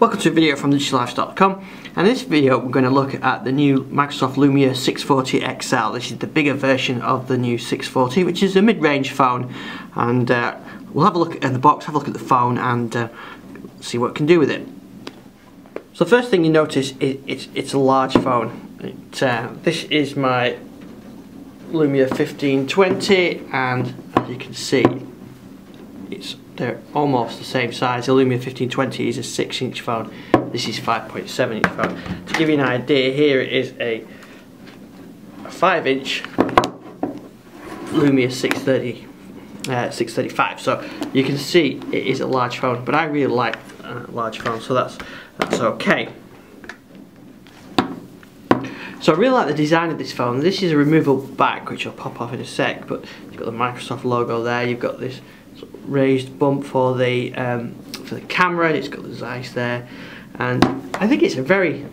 Welcome to a video from digitallifestyle.com, and in this video we're going to look at the new Microsoft Lumia 640 XL. This is the bigger version of the new 640, which is a mid-range phone, and we'll have a look at the box, have a look at the phone and see what it can do with it. So first thing you notice, it's a large phone. This is my Lumia 1520, and as you can see they're almost the same size. The Lumia 1520 is a 6-inch phone. This is 5.7-inch phone. To give you an idea, here it is a 5-inch Lumia 635. So you can see it is a large phone, but I really like large phones, so that's okay. So I really like the design of this phone. This is a removable back, which I'll pop off in a sec, but you've got the Microsoft logo there. You've got this raised bump for the camera, and it's got the Zeiss there, and I think it's a very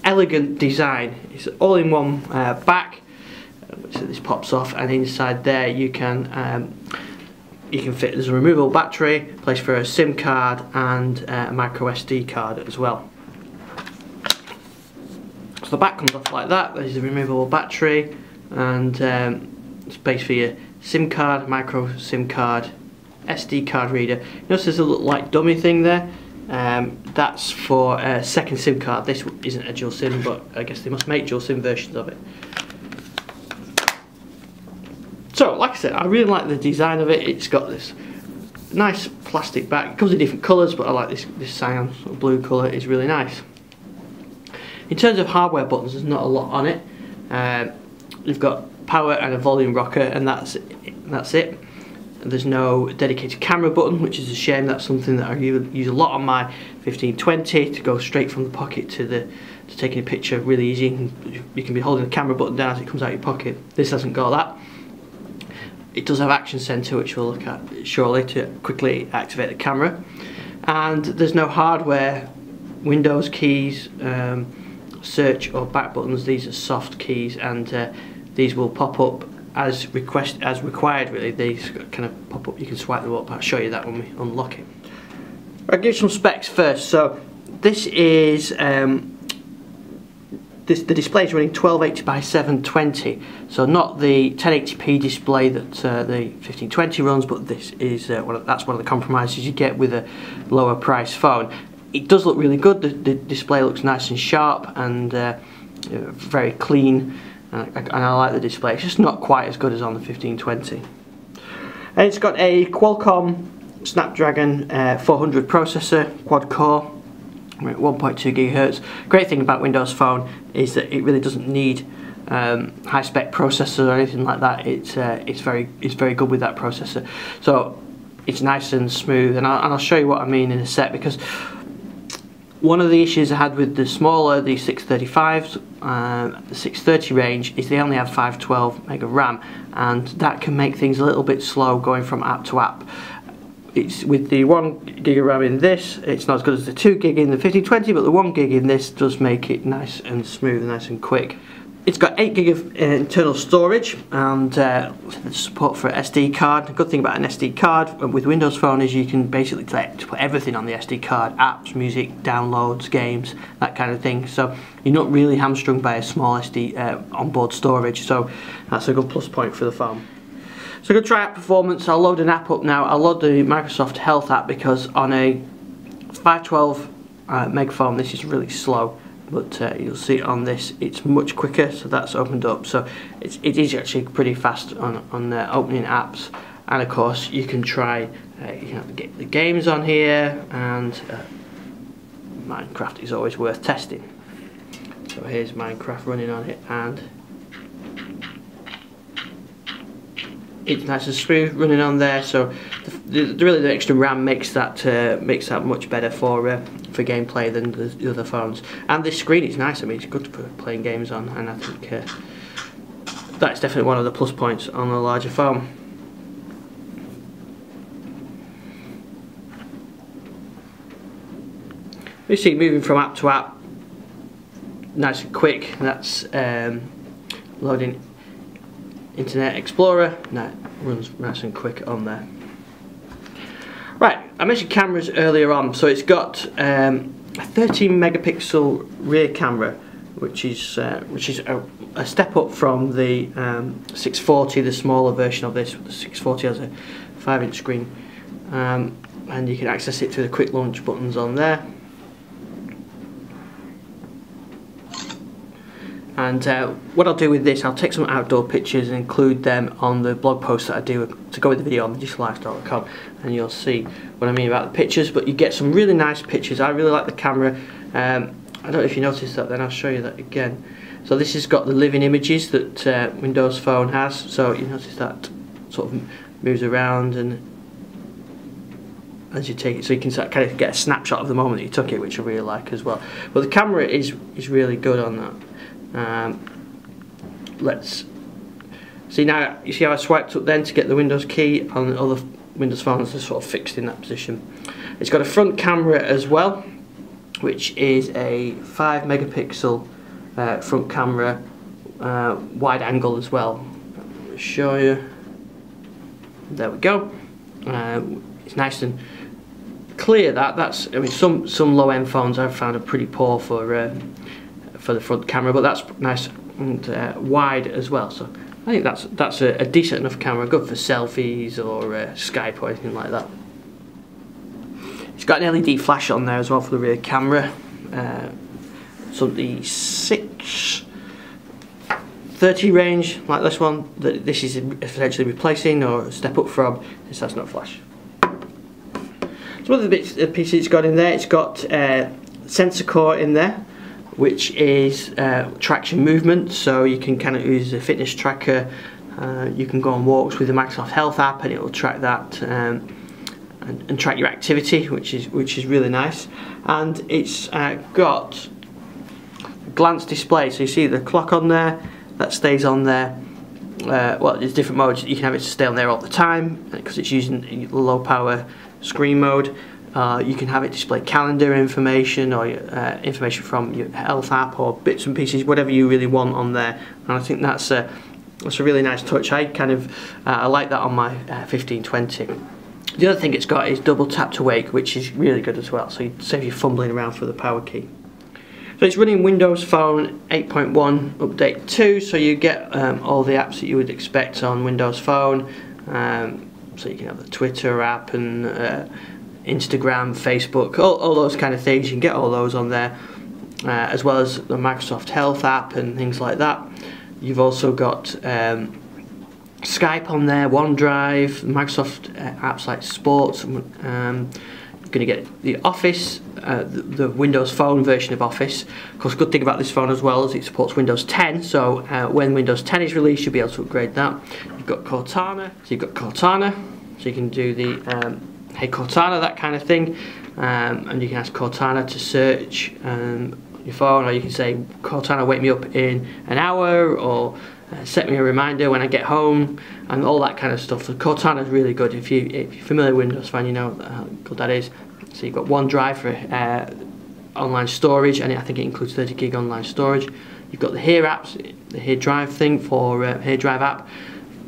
elegant design. It's all in one back, so this pops off, and inside there you can fit, there's a removable battery, place for a SIM card and a micro SD card as well. So the back comes off like that. There's a removable battery and space for your SIM card, micro SIM card, SD card reader. Notice there's a little like dummy thing there. That's for a second SIM card. This isn't a dual SIM, but I guess they must make dual SIM versions of it. So, like I said, I really like the design of it. It's got this nice plastic back. It comes in different colours, but I like this cyan sort of blue colour. It's really nice. In terms of hardware buttons, there's not a lot on it. You've got power and a volume rocker, and that's it. There's no dedicated camera button, which is a shame. That's something that I use a lot on my 1520, to go straight from the pocket to taking a picture really easy. You can be holding the camera button down as it comes out of your pocket. This hasn't got that. It does have Action Center, which we'll look at shortly, to quickly activate the camera. And there's no hardware Windows keys, search or back buttons. These are soft keys, and these will pop up as required. Really, these kind of pop up. You can swipe them up. I'll show you that when we unlock it. I'll give you some specs first. So this is the display is running 1280 by 720. So not the 1080p display that the 1520 runs, but this is that's one of the compromises you get with a lower price phone. It does look really good. The display looks nice and sharp and very clean. And I like the display. It's just not quite as good as on the 1520. And it's got a Qualcomm Snapdragon 400 processor, quad core, 1.2 GHz. Great thing about Windows Phone is that it really doesn't need high spec processor or anything like that. It's very good with that processor. So it's nice and smooth, and I'll show you what I mean in a sec, because one of the issues I had with the smaller, the 635s, the 630 range, is they only have 512 meg of RAM, and that can make things a little bit slow going from app to app. It's with the 1 gig of RAM in this, it's not as good as the 2 gig in the 1520, but the 1 gig in this does make it nice and smooth, nice and quick. It's got 8 gig of internal storage, and support for SD card. The good thing about an SD card with Windows Phone is you can basically put everything on the SD card: apps, music, downloads, games, that kind of thing. So you're not really hamstrung by a small SD onboard storage. So that's a good plus point for the phone. So I'm going to try app performance. I'll load an app up now. I'll load the Microsoft Health app, because on a 512 meg phone this is really slow. But you'll see on this it's much quicker, so that's opened up. So it is actually pretty fast on opening apps. And of course you can try, you know, get the games on here, and Minecraft is always worth testing. So here's Minecraft running on it, and it's nice and smooth running on there. So really the extra RAM makes that much better for gameplay than the other phones. And this screen is nice. I mean, it's good for playing games on, and I think that's definitely one of the plus points on the larger phone. You see, moving from app to app, nice and quick. That's loading Internet Explorer. That runs nice and quick on there. Right, I mentioned cameras earlier on, so it's got a 13 megapixel rear camera, which is a step up from the 640, the smaller version of this. The 640 has a 5-inch screen, and you can access it through the quick launch buttons on there. And what I'll do with this, I'll take some outdoor pictures and include them on the blog post that I do to go with the video on digitallife.com, and you'll see what I mean about the pictures. But you get some really nice pictures. I really like the camera. I don't know if you noticed that, then I'll show you that again. So this has got the living images that Windows Phone has, so you notice that sort of moves around and as you take it, so you can kind of get a snapshot of the moment that you took it, which I really like as well. But the camera is really good on that. Let's see now. You see how I swiped up then to get the Windows key on other Windows phones. They're sort of fixed in that position. It's got a front camera as well, which is a 5 megapixel front camera, wide angle as well. I'll show you. There we go. It's nice and clear. That's, I mean, some low-end phones I've found are pretty poor for the front camera, but that's nice and wide as well. So I think that's a decent enough camera, good for selfies or Skype or anything like that. It's got an LED flash on there as well for the rear camera. So the 630 range, like this one, that this is essentially replacing or a step up from, this has no flash. Some other bits of pieces it's got in there. It's got sensor core in there, which is traction movement, so you can kind of use a fitness tracker. You can go on walks with the Microsoft Health app and it will track that and track your activity, which is really nice. And it's got a glance display, so you see the clock on there, that stays on there. Well, there's different modes. You can have it to stay on there all the time because it's using low power screen mode. You can have it display calendar information or information from your health app or bits and pieces, whatever you really want on there. And I think that's a really nice touch. I like that on my 1520. The other thing it's got is double tap to wake, which is really good as well. So you save you fumbling around for the power key. So it's running Windows Phone 8.1 Update 2, so you get all the apps that you would expect on Windows Phone. So you can have the Twitter app and Instagram, Facebook, all those kind of things. You can get all those on there, as well as the Microsoft Health app and things like that. You've also got Skype on there, OneDrive, Microsoft apps like Sports. You're going to get the Office, the Windows Phone version of Office. Of course, good thing about this phone as well is it supports Windows 10, so when Windows 10 is released, you'll be able to upgrade that. You've got Cortana, so you can do the Hey Cortana, that kind of thing, and you can ask Cortana to search your phone, or you can say, Cortana, wake me up in an hour, or set me a reminder when I get home, and all that kind of stuff. So Cortana is really good. If you're familiar with Windows Phone, you know how good that is. So you've got OneDrive for online storage, and I think it includes 30 gig online storage. You've got the Here apps, the Here Drive thing for Here Drive app,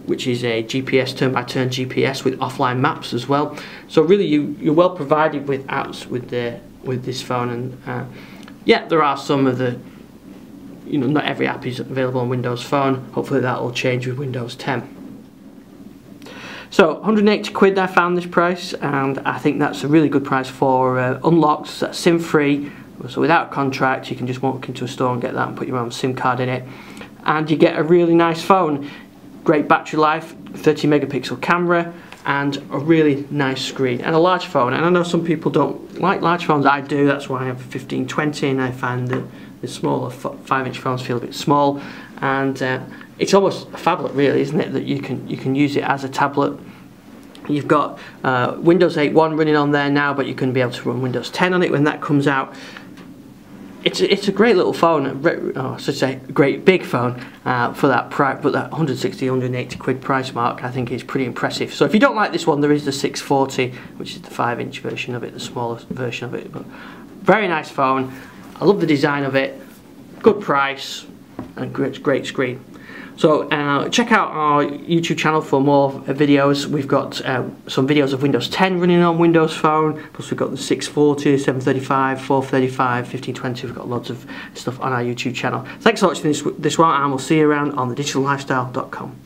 which is a GPS, turn-by-turn GPS with offline maps as well. So really, you're well provided with apps with this phone, and yeah, there are some of the, not every app is available on Windows Phone. Hopefully that will change with Windows 10. So 180 quid I found this price, and I think that's a really good price for unlocked, that's SIM free, so without a contract. You can just walk into a store and get that and put your own SIM card in it, and you get a really nice phone. Great battery life, 30 megapixel camera, and a really nice screen, and a large phone. And I know some people don't like large phones. I do. That's why I have a 1520, and I find that the smaller 5-inch phones feel a bit small. And it's almost a phablet, really, isn't it? That you can use it as a tablet. You've got Windows 8.1 running on there now, but you're going to be able to run Windows 10 on it when that comes out. It's a great little phone, I should say great big phone for that price, but that 160, 180 quid price mark I think is pretty impressive. So if you don't like this one, there is the 640, which is the 5-inch version of it, the smallest version of it. But very nice phone. I love the design of it, good price, and great screen. So check out our YouTube channel for more videos. We've got some videos of Windows 10 running on Windows Phone, plus we've got the 640, 735, 435, 1520. We've got lots of stuff on our YouTube channel. Thanks for watching this one, and we'll see you around on thedigital lifestyle.com.